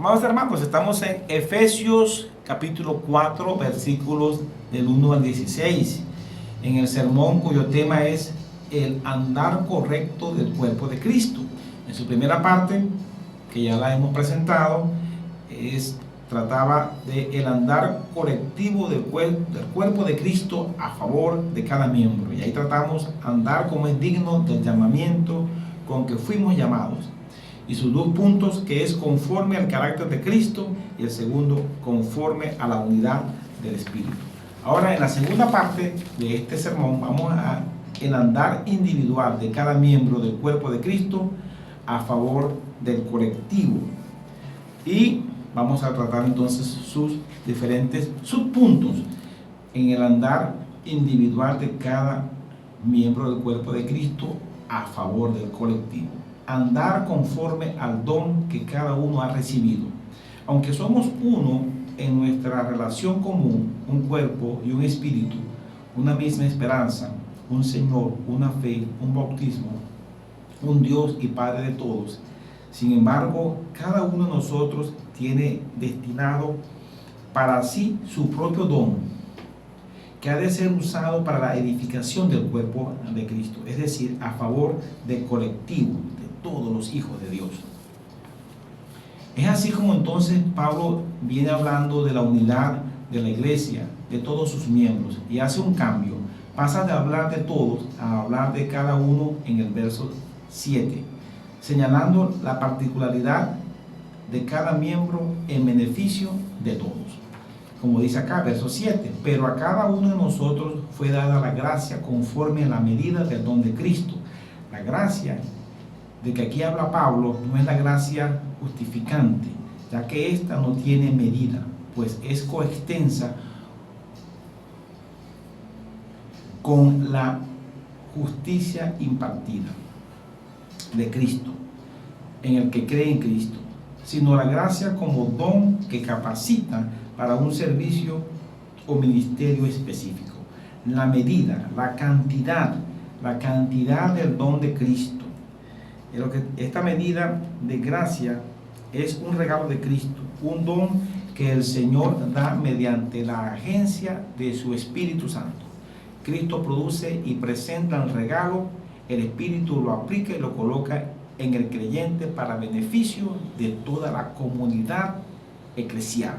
Amados hermanos, estamos en Efesios capítulo 4, versículos del 1 al 16, en el sermón cuyo tema es el andar correcto del cuerpo de Cristo. En su primera parte, que ya la hemos presentado, trataba de el andar correctivo del cuerpo de Cristo a favor de cada miembro. Y ahí tratamos andar como es digno del llamamiento con que fuimos llamados. Y sus dos puntos, que es conforme al carácter de Cristo, y el segundo, conforme a la unidad del Espíritu. Ahora, en la segunda parte de este sermón, vamos a el andar individual de cada miembro del cuerpo de Cristo a favor del colectivo. Y vamos a tratar entonces sus diferentes subpuntos en el andar individual de cada miembro del cuerpo de Cristo a favor del colectivo. Andar conforme al don que cada uno ha recibido. Aunque somos uno en nuestra relación común, un cuerpo y un espíritu, una misma esperanza, un Señor, una fe, un bautismo, un Dios y Padre de todos. Sin embargo, cada uno de nosotros tiene destinado para sí su propio don, que ha de ser usado para la edificación del cuerpo de Cristo, es decir, a favor del colectivo, de todos los hijos de Dios. Es así como entonces Pablo viene hablando de la unidad de la iglesia, de todos sus miembros, y hace un cambio. Pasa de hablar de todos a hablar de cada uno en el verso 7, señalando la particularidad de cada miembro en beneficio de todos. Como dice acá, verso 7, pero a cada uno de nosotros fue dada la gracia conforme a la medida del don de Cristo. La gracia de que aquí habla Pablo no es la gracia justificante, ya que ésta no tiene medida, pues es coextensa con la justicia impartida de Cristo, en el que cree en Cristo, sino la gracia como don que capacita para un servicio o ministerio específico. La medida, la cantidad del don de Cristo. Esta medida de gracia es un regalo de Cristo, un don que el Señor da mediante la agencia de su Espíritu Santo. Cristo produce y presenta el regalo, el Espíritu lo aplica y lo coloca en el creyente para beneficio de toda la comunidad eclesial.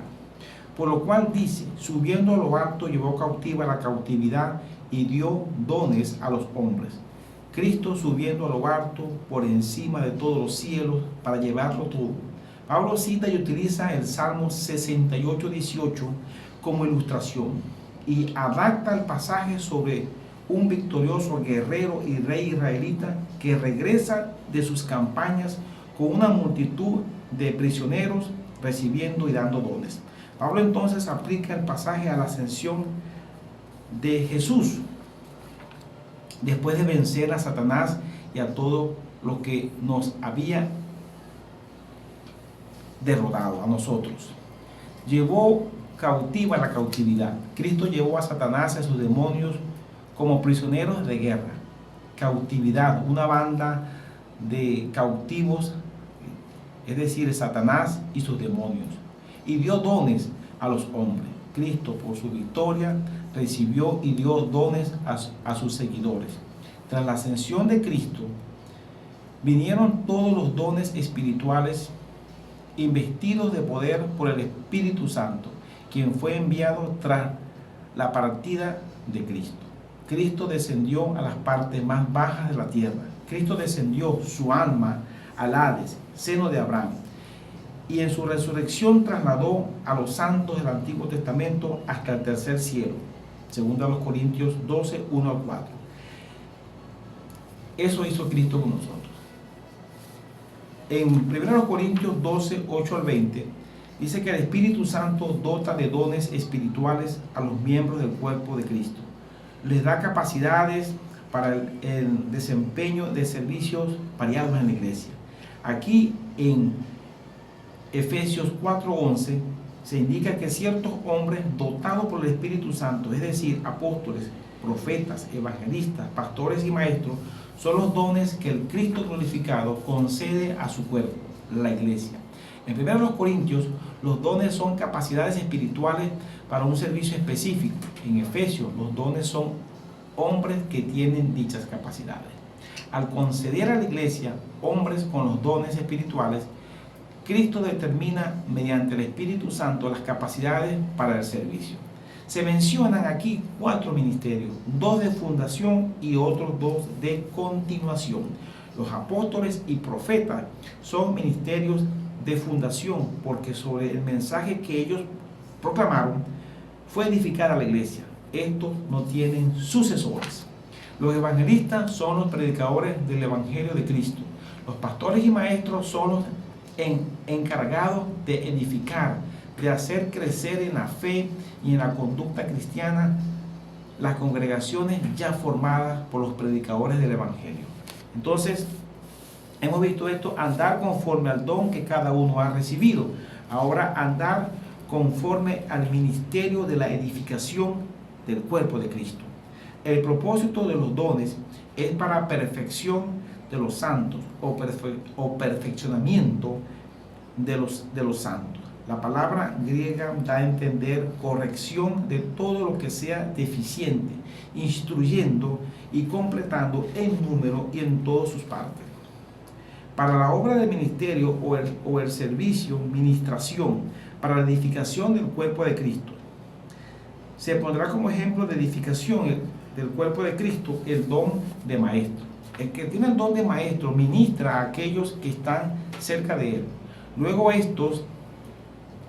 Por lo cual dice, subiendo a lo alto llevó cautiva la cautividad y dio dones a los hombres. Cristo subiendo a lo alto por encima de todos los cielos para llevarlo todo. Pablo cita y utiliza el Salmo 68:18 como ilustración y adapta el pasaje sobre un victorioso guerrero y rey israelita que regresa de sus campañas con una multitud de prisioneros recibiendo y dando dones. Pablo entonces aplica el pasaje a la ascensión de Jesús después de vencer a Satanás y a todo lo que nos había derrotado a nosotros. Llevó cautiva la cautividad. Cristo llevó a Satanás y a sus demonios como prisioneros de guerra. Cautividad, una banda de cautivos, es decir, Satanás y sus demonios. Y dio dones a los hombres. Cristo, por su victoria, recibió y dio dones a sus seguidores. Tras la ascensión de Cristo, vinieron todos los dones espirituales investidos de poder por el Espíritu Santo, quien fue enviado tras la partida de Cristo. Cristo descendió a las partes más bajas de la tierra. Cristo descendió su alma al Hades, seno de Abraham. Y en su resurrección trasladó a los santos del Antiguo Testamento hasta el tercer cielo. Segundo a los Corintios 12, 1 al 4. Eso hizo Cristo con nosotros. En 1 Corintios 12, 8 al 20, dice que el Espíritu Santo dota de dones espirituales a los miembros del cuerpo de Cristo. Les da capacidades para el desempeño de servicios variados en la iglesia. Aquí en Efesios 4:11 se indica que ciertos hombres dotados por el Espíritu Santo, es decir, apóstoles, profetas, evangelistas, pastores y maestros, son los dones que el Cristo glorificado concede a su cuerpo, la iglesia. En 1 Corintios, los dones son capacidades espirituales para un servicio específico. En Efesios, los dones son hombres que tienen dichas capacidades. Al conceder a la iglesia hombres con los dones espirituales, Cristo determina mediante el Espíritu Santo las capacidades para el servicio. Se mencionan aquí 4 ministerios, 2 de fundación y otros 2 de continuación. Los apóstoles y profetas son ministerios de fundación porque sobre el mensaje que ellos proclamaron fue edificada la iglesia. Estos no tienen sucesores. Los evangelistas son los predicadores del evangelio de Cristo. Los pastores y maestros son los encargados de edificar, de hacer crecer en la fe y en la conducta cristiana las congregaciones ya formadas por los predicadores del evangelio. Entonces, hemos visto esto, andar conforme al don que cada uno ha recibido. Ahora, andar conforme al ministerio de la edificación del cuerpo de Cristo. El propósito de los dones es para perfección de los santos o perfeccionamiento de los santos. La palabra griega da a entender corrección de todo lo que sea deficiente, instruyendo y completando en número y en todas sus partes. Para la obra del ministerio o el servicio, ministración, para la edificación del cuerpo de Cristo. Se pondrá como ejemplo de edificación del cuerpo de Cristo el don de maestro. El que tiene el don de maestro ministra a aquellos que están cerca de él. Luego estos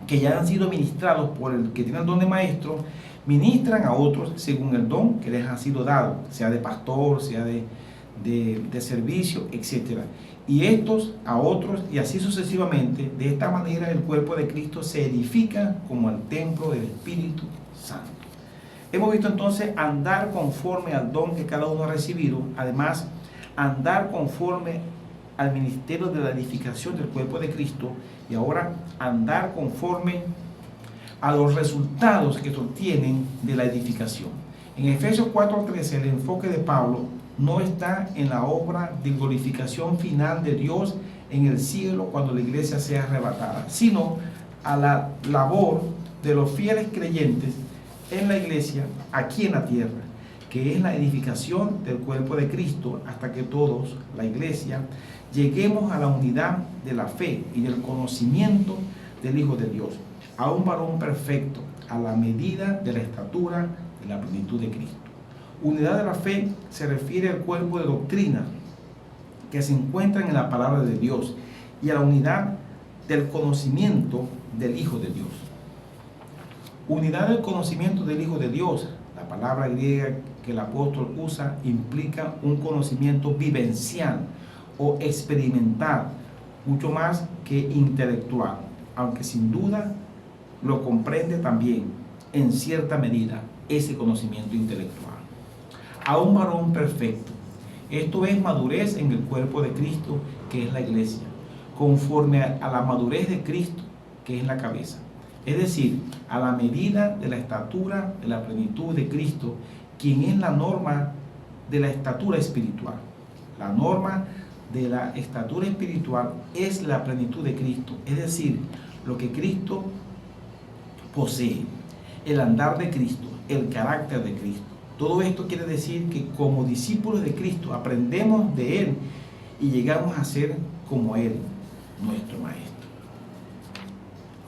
que ya han sido ministrados por el que tiene el don de maestro, ministran a otros según el don que les ha sido dado, sea de pastor, sea de servicio, etc. Y estos a otros, y así sucesivamente. De esta manera el cuerpo de Cristo se edifica como el templo del Espíritu Santo. Hemos visto entonces andar conforme al don que cada uno ha recibido, además andar conforme al ministerio de la edificación del cuerpo de Cristo, y ahora andar conforme a los resultados que se obtienen de la edificación. En Efesios 4:13 el enfoque de Pablo no está en la obra de glorificación final de Dios en el cielo cuando la iglesia sea arrebatada, sino a la labor de los fieles creyentes en la iglesia aquí en la tierra, que es la edificación del cuerpo de Cristo hasta que todos, la iglesia, lleguemos a la unidad de la fe y del conocimiento del Hijo de Dios, a un varón perfecto, a la medida de la estatura de la plenitud de Cristo. Unidad de la fe se refiere al cuerpo de doctrina que se encuentra en la palabra de Dios y a la unidad del conocimiento del Hijo de Dios. Unidad del conocimiento del Hijo de Dios. La palabra griega que el apóstol usa implica un conocimiento vivencial o experimental, mucho más que intelectual, aunque sin duda lo comprende también en cierta medida ese conocimiento intelectual. A un varón perfecto. Esto es madurez en el cuerpo de Cristo, que es la iglesia, conforme a la madurez de Cristo, que es la cabeza. Es decir, a la medida de la estatura de la plenitud de Cristo, quien es la norma de la estatura espiritual. La norma de la estatura espiritual es la plenitud de Cristo, es decir, lo que Cristo posee, el andar de Cristo, el carácter de Cristo. Todo esto quiere decir que como discípulos de Cristo aprendemos de Él y llegamos a ser como Él, nuestro Maestro.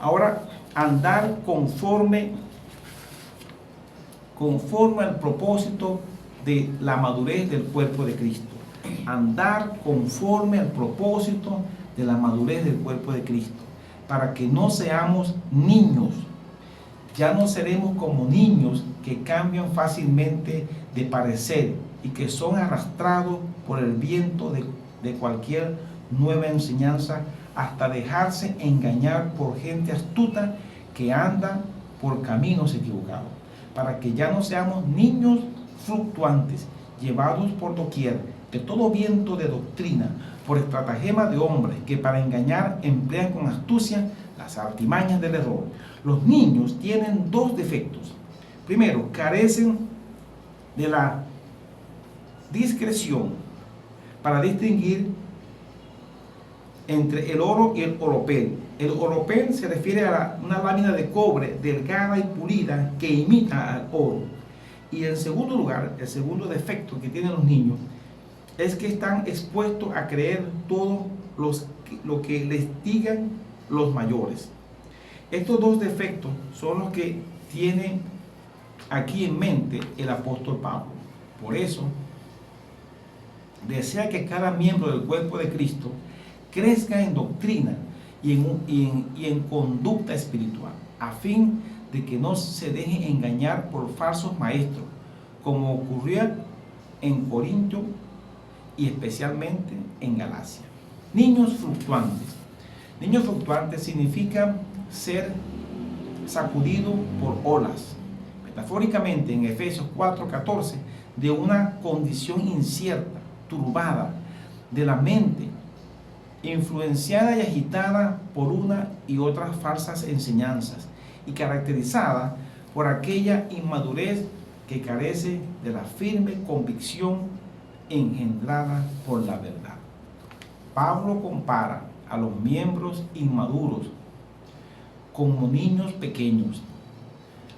Ahora, andar conforme al propósito de la madurez del cuerpo de Cristo. Andar conforme al propósito de la madurez del cuerpo de Cristo, para que no seamos niños. Ya no seremos como niños que cambian fácilmente de parecer y que son arrastrados por el viento de cualquier nueva enseñanza hasta dejarse engañar por gente astuta que anda por caminos equivocados, para que ya no seamos niños fluctuantes, llevados por doquier de todo viento de doctrina, por estratagema de hombres que para engañar emplean con astucia las artimañas del error. Los niños tienen 2 defectos. Primero, carecen de la discreción para distinguir entre el oro y el oropel. El oropel se refiere a una lámina de cobre delgada y pulida que imita al oro. Y en segundo lugar, el segundo defecto que tienen los niños es que están expuestos a creer todo lo que les digan los mayores. Estos dos defectos son los que tiene aquí en mente el apóstol Pablo. Por eso, desea que cada miembro del cuerpo de Cristo crezca en doctrina y en conducta espiritual, a fin de que no se dejen engañar por falsos maestros, como ocurrió en Corinto y especialmente en Galacia. Niños fluctuantes. Niños fluctuantes significa ser sacudido por olas. Metafóricamente, en Efesios 4:14, de una condición incierta, turbada, de la mente, influenciada y agitada por una y otras falsas enseñanzas, y caracterizada por aquella inmadurez que carece de la firme convicción engendrada por la verdad. Pablo compara a los miembros inmaduros como niños pequeños,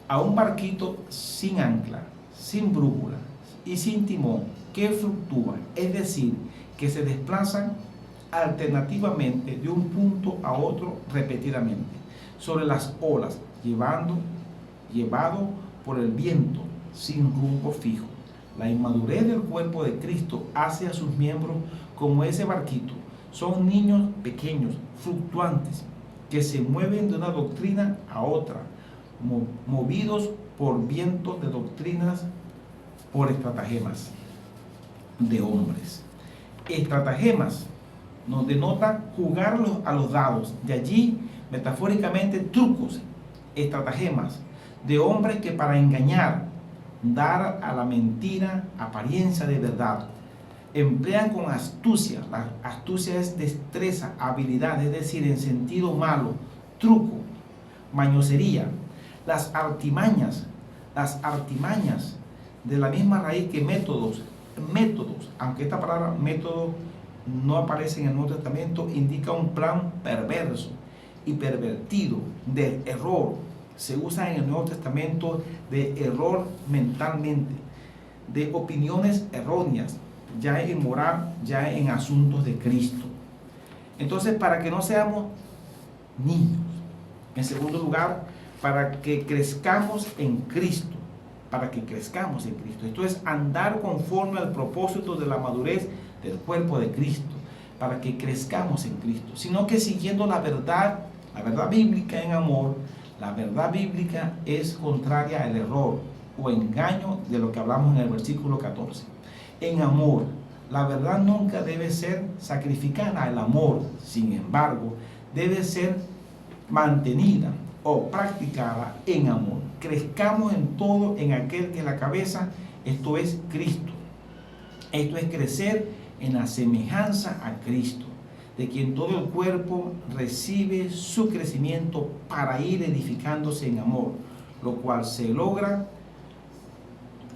a un barquito sin ancla, sin brújula y sin timón que fluctúa, es decir, que se desplazan alternativamente de un punto a otro repetidamente sobre las olas, llevado por el viento sin rumbo fijo. La inmadurez del cuerpo de Cristo hace a sus miembros como ese barquito. Son niños pequeños, fluctuantes, que se mueven de una doctrina a otra, movidos por vientos de doctrinas, por estratagemas de hombres. Estratagemas nos denota jugar a los dados, de allí metafóricamente trucos, estratagemas de hombres que para engañar, dar a la mentira apariencia de verdad, emplean con astucia. La astucia es destreza, habilidad, es decir, en sentido malo, truco, mañosería. Las artimañas de la misma raíz que métodos, aunque esta palabra método no aparece en el Nuevo Testamento, indica un plan perverso y pervertido del error. Se usa en el Nuevo Testamento de error mentalmente, de opiniones erróneas, ya en moral, ya en asuntos de Cristo. Entonces, para que no seamos niños. En segundo lugar, para que crezcamos en Cristo. Esto es andar conforme al propósito de la madurez del cuerpo de Cristo, para que crezcamos en Cristo, sino que siguiendo la verdad bíblica en amor. La verdad bíblica es contraria al error o engaño de lo que hablamos en el versículo 14. En amor, la verdad nunca debe ser sacrificada al amor, sin embargo, debe ser mantenida o practicada en amor. Crezcamos en todo en aquel que es la cabeza, esto es Cristo. Esto es crecer en la semejanza a Cristo, de quien todo el cuerpo recibe su crecimiento para ir edificándose en amor, lo cual se logra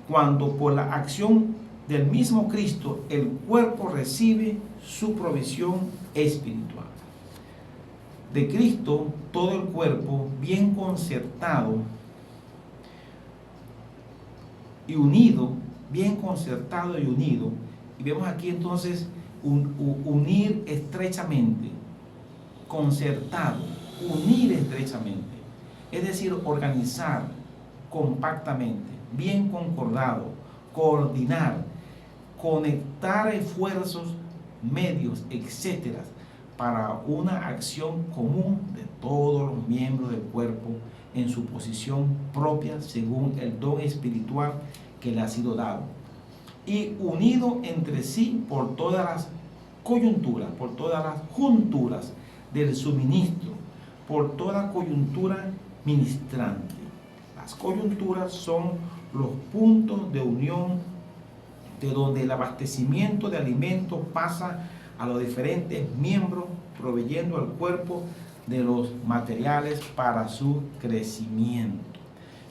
cuando por la acción del mismo Cristo el cuerpo recibe su provisión espiritual. De Cristo todo el cuerpo bien concertado y unido, y vemos aquí entonces unir estrechamente, concertado, unir estrechamente, es decir, organizar compactamente, bien concordado, coordinar, conectar esfuerzos, medios, etcétera, para una acción común de todos los miembros del cuerpo en su posición propia según el don espiritual que le ha sido dado, y unido entre sí por todas las coyunturas, por todas las junturas del suministro, por toda coyuntura ministrante. Las coyunturas son los puntos de unión de donde el abastecimiento de alimentos pasa a los diferentes miembros, proveyendo al cuerpo de los materiales para su crecimiento.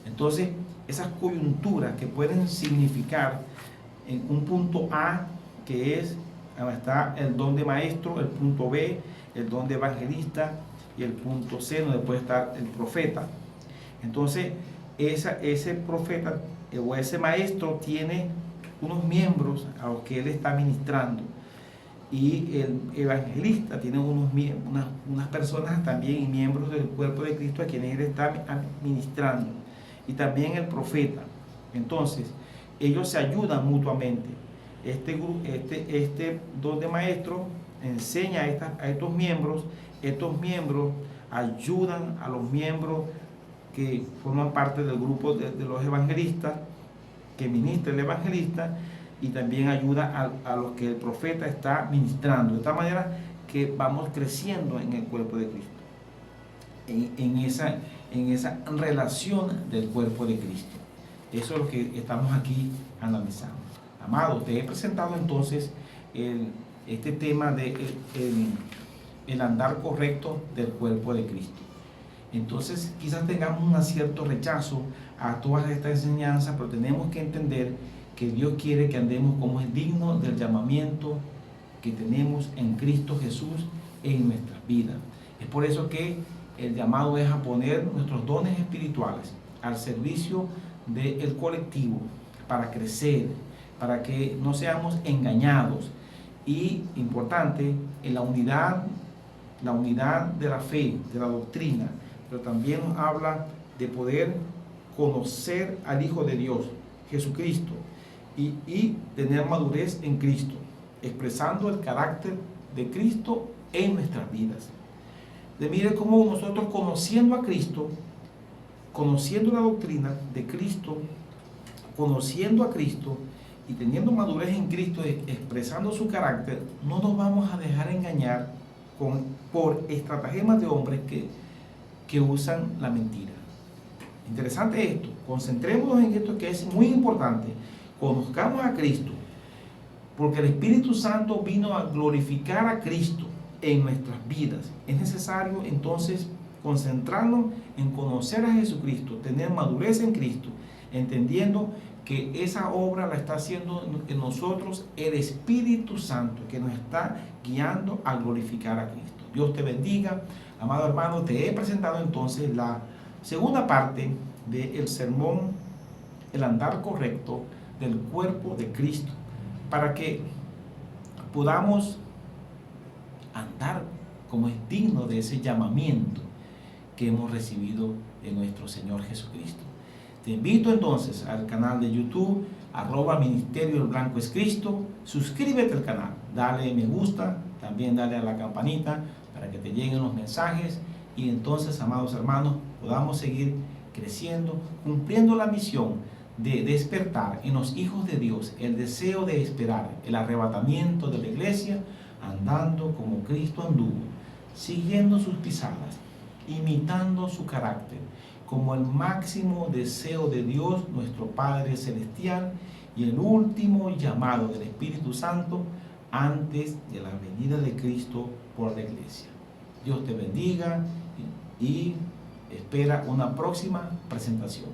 Entonces, esas coyunturas que pueden significar en un punto A, que es, está el don de maestro, el punto B, el don de evangelista, y el punto C, donde puede estar el profeta. Entonces, ese profeta o ese maestro tiene unos miembros a los que él está ministrando, y el evangelista tiene unas personas también y miembros del cuerpo de Cristo a quienes él está ministrando, y también el profeta. Entonces, ellos se ayudan mutuamente. Este don de maestro enseña a estos miembros ayudan a los miembros que forman parte del grupo de los evangelistas, que ministra el evangelista, y también ayuda a los que el profeta está ministrando, de tal manera que vamos creciendo en el cuerpo de Cristo, en esa relación del cuerpo de Cristo. Eso es lo que estamos aquí analizando. Amados, te he presentado entonces este tema de el andar correcto del cuerpo de Cristo. Entonces quizás tengamos un cierto rechazo a todas estas enseñanzas, pero tenemos que entender que Dios quiere que andemos como es digno del llamamiento que tenemos en Cristo Jesús en nuestras vidas. Es por eso que el llamado es a poner nuestros dones espirituales al servicio del colectivo, para crecer, para que no seamos engañados, y importante, en la unidad de la fe, de la doctrina, pero también nos habla de poder conocer al Hijo de Dios, Jesucristo, y tener madurez en Cristo, expresando el carácter de Cristo en nuestras vidas. De mire cómo nosotros, conociendo a Cristo, conociendo la doctrina de Cristo, conociendo a Cristo y teniendo madurez en Cristo, expresando su carácter, no nos vamos a dejar engañar por estratagemas de hombres que usan la mentira. Interesante esto, concentrémonos en esto, que es muy importante. Conozcamos a Cristo, porque el Espíritu Santo vino a glorificar a Cristo en nuestras vidas. Es necesario entonces concentrarnos en conocer a Jesucristo, tener madurez en Cristo, entendiendo que esa obra la está haciendo en nosotros el Espíritu Santo, que nos está guiando a glorificar a Cristo. Dios te bendiga, amado hermano. Te he presentado entonces la segunda parte del sermón, el andar correcto del cuerpo de Cristo, para que podamos andar como es digno de ese llamamiento que hemos recibido de nuestro Señor Jesucristo. Te invito entonces al canal de YouTube, @Ministerio El Blanco es Cristo. Suscríbete al canal, dale me gusta, también dale a la campanita para que te lleguen los mensajes, y entonces, amados hermanos, podamos seguir creciendo, cumpliendo la misión de despertar en los hijos de Dios el deseo de esperar el arrebatamiento de la iglesia, andando como Cristo anduvo, siguiendo sus pisadas, imitando su carácter, como el máximo deseo de Dios nuestro Padre Celestial, y el último llamado del Espíritu Santo antes de la venida de Cristo por la iglesia. Dios te bendiga y espera una próxima presentación.